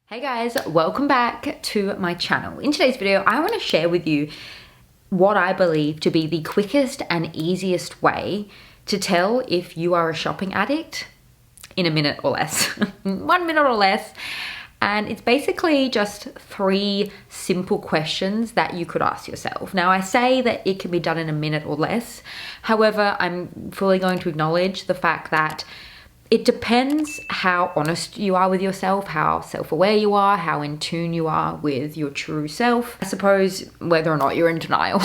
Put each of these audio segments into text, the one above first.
Hey guys, welcome back to my channel. In today's video, I want to share with you what I believe to be the quickest and easiest way to tell if you are a shopping addict in a minute or less. 1 minute or less. And it's basically just 3 simple questions that you could ask yourself. Now, I say that it can be done in a minute or less. However, I'm fully going to acknowledge the fact that it depends how honest you are with yourself, how self-aware you are, how in tune you are with your true self. I suppose whether or not you're in denial,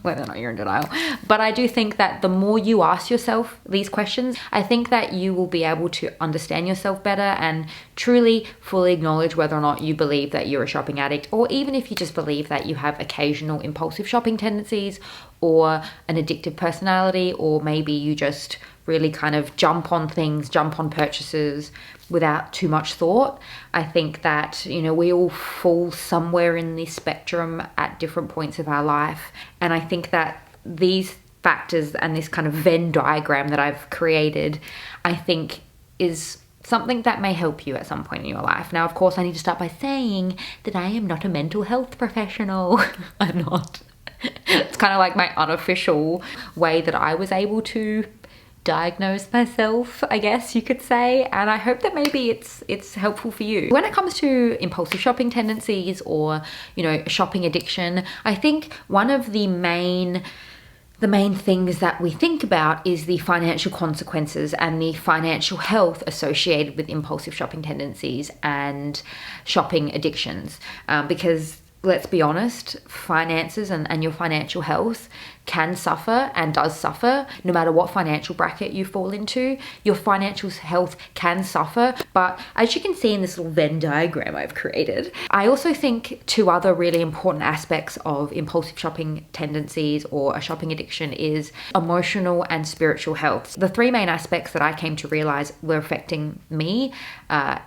But I do think that the more you ask yourself these questions, I think that you will be able to understand yourself better and truly fully acknowledge whether or not you believe that you're a shopping addict, or even if you just believe that you have occasional impulsive shopping tendencies or an addictive personality, or maybe you just really kind of jump on things, jump on purchases without too much thought. I think that, we all fall somewhere in this spectrum at different points of our life. And I think that these factors and this kind of Venn diagram that I've created, I think is something that may help you at some point in your life. Now, of course, I need to start by saying that I am not a mental health professional. I'm not. It's kind of like my unofficial way that I was able to diagnose myself, I guess you could say, and I hope that maybe it's helpful for you. When it comes to impulsive shopping tendencies or, shopping addiction, I think one of the main things that we think about is the financial consequences and the financial health associated with impulsive shopping tendencies and shopping addictions, because let's be honest, finances and your financial health can suffer and does suffer no matter what financial bracket you fall into. Your financial health can suffer, but as you can see in this little Venn diagram I've created, I also think 2 other really important aspects of impulsive shopping tendencies or a shopping addiction is emotional and spiritual health. The 3 main aspects that I came to realize were affecting me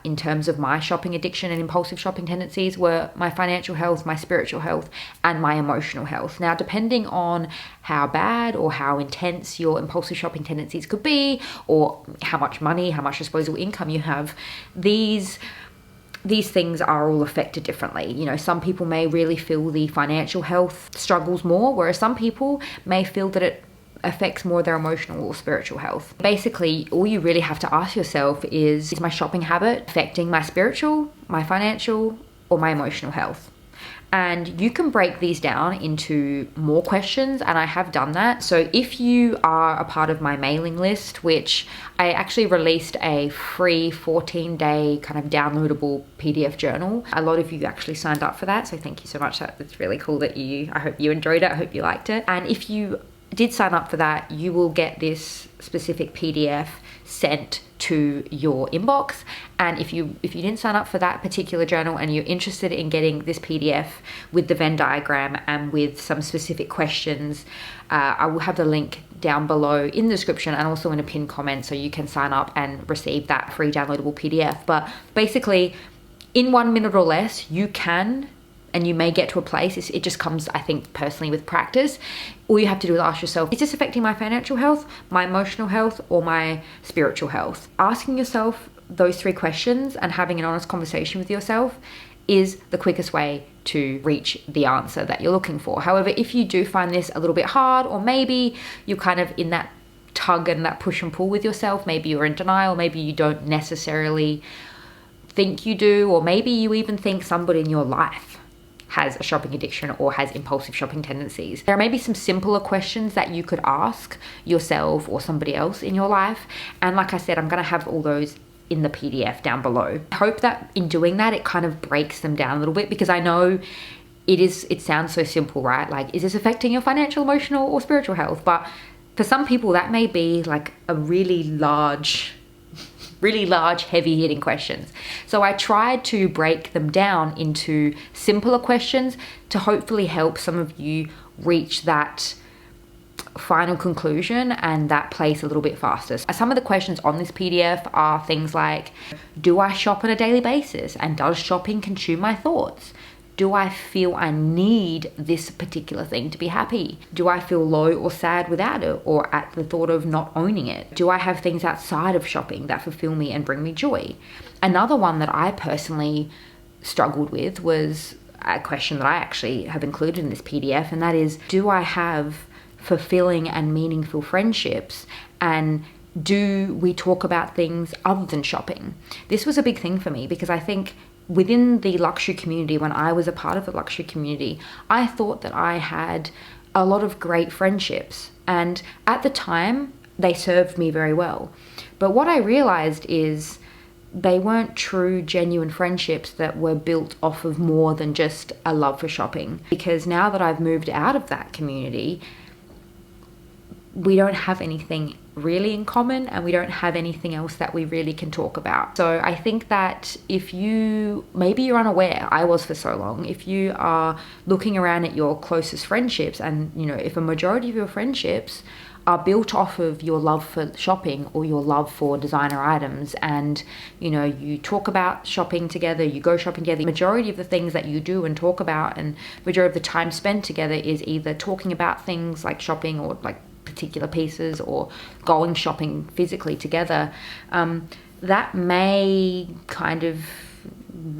in terms of my shopping addiction and impulsive shopping tendencies were my financial health, my spiritual health, and my emotional health. Now, depending on how bad or how intense your impulsive shopping tendencies could be, or how much money, how much disposable income you have, these things are all affected differently. Some people may really feel the financial health struggles more, whereas some people may feel that it affects more their emotional or spiritual health. Basically, all you really have to ask yourself is my shopping habit affecting my spiritual, my financial, or my emotional health? And you can break these down into more questions, and I have done that. So if you are a part of my mailing list, which I actually released a free 14-day kind of downloadable PDF journal. A lot of you actually signed up for that, so thank you so much. It's really cool that I hope you enjoyed it, I hope you liked it. And if you did sign up for that, you will get this specific PDF sent to your inbox. And if you didn't sign up for that particular journal and you're interested in getting this PDF with the Venn diagram and with some specific questions, I will have the link down below in the description and also in a pinned comment, so you can sign up and receive that free downloadable PDF. But basically, in 1 minute or less, you can, and you may get to a place, it just comes, I think, personally with practice. All you have to do is ask yourself, is this affecting my financial health, my emotional health, or my spiritual health? Asking yourself those 3 questions and having an honest conversation with yourself is the quickest way to reach the answer that you're looking for. However, if you do find this a little bit hard, or maybe you're kind of in that tug and that push and pull with yourself, maybe you're in denial, maybe you don't necessarily think you do, or maybe you even think somebody in your life has a shopping addiction or has impulsive shopping tendencies, there may be some simpler questions that you could ask yourself or somebody else in your life. And like I said, I'm going to have all those in the PDF down below. I hope that in doing that, it kind of breaks them down a little bit, because I know it sounds so simple, right? Like, is this affecting your financial, emotional, or spiritual health? But for some people, that may be like a really large, heavy hitting questions. So I tried to break them down into simpler questions to hopefully help some of you reach that final conclusion and that place a little bit faster. Some of the questions on this PDF are things like, do I shop on a daily basis? And does shopping consume my thoughts? Do I feel I need this particular thing to be happy? Do I feel low or sad without it, or at the thought of not owning it? Do I have things outside of shopping that fulfill me and bring me joy? Another one that I personally struggled with was a question that I actually have included in this PDF, and that is, do I have fulfilling and meaningful friendships, and do we talk about things other than shopping? This was a big thing for me because I think within the luxury community, when I was a part of the luxury community, I thought that I had a lot of great friendships, and at the time they served me very well. But what I realized is they weren't true, genuine friendships that were built off of more than just a love for shopping. Because now that I've moved out of that community, we don't have anything really in common, and we don't have anything else that we really can talk about. So I think that if maybe you're unaware, I was for so long, if you are looking around at your closest friendships, and if a majority of your friendships are built off of your love for shopping or your love for designer items, and you talk about shopping together, you go shopping together, the majority of the things that you do and talk about, and majority of the time spent together is either talking about things like shopping or like particular pieces, or going shopping physically together, that may kind of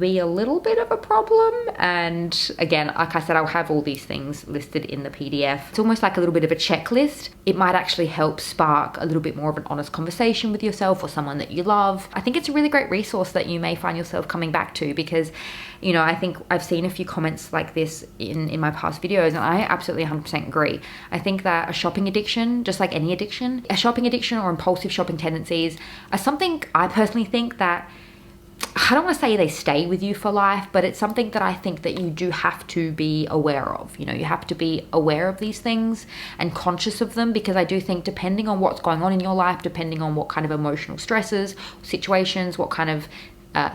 be a little bit of a problem. And again, like I said, I'll have all these things listed in the PDF. It's almost like a little bit of a checklist. It might actually help spark a little bit more of an honest conversation with yourself or someone that you love. I think it's a really great resource that you may find yourself coming back to, because I think I've seen a few comments like this in my past videos, and I absolutely 100% agree. I think that a shopping addiction, just like any addiction, a shopping addiction or impulsive shopping tendencies are something I personally think that, I don't want to say they stay with you for life, but it's something that I think that you do have to be aware of. You have to be aware of these things and conscious of them, because I do think depending on what's going on in your life, depending on what kind of emotional stresses, situations, what kind of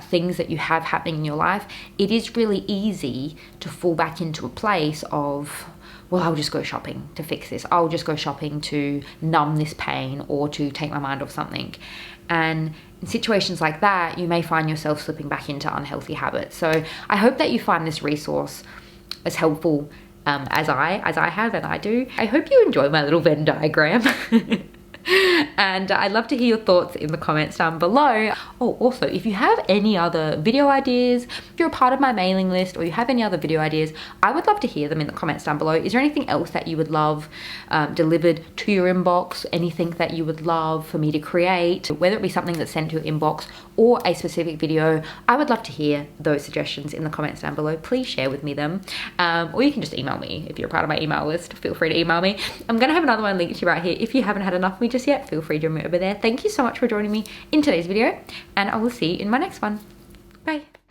things that you have happening in your life, it is really easy to fall back into a place of, well, I'll just go shopping to fix this. I'll just go shopping to numb this pain or to take my mind off something. And in situations like that, you may find yourself slipping back into unhealthy habits. So I hope that you find this resource as helpful as I have, and I do. I hope you enjoy my little Venn diagram. And I'd love to hear your thoughts in the comments down below. Oh, also, if you have any other video ideas, if you're a part of my mailing list, or you have any other video ideas, I would love to hear them in the comments down below. Is there anything else that you would love delivered to your inbox? Anything that you would love for me to create, whether it be something that's sent to your inbox or a specific video? I would love to hear those suggestions in the comments down below. Please share with me them. Or you can just email me. If you're a part of my email list, feel free to email me. I'm gonna have another one linked to you right here. If you haven't had enough of me just yet, feel free to join me over there. Thank you so much for joining me in today's video, and I will see you in my next one. Bye.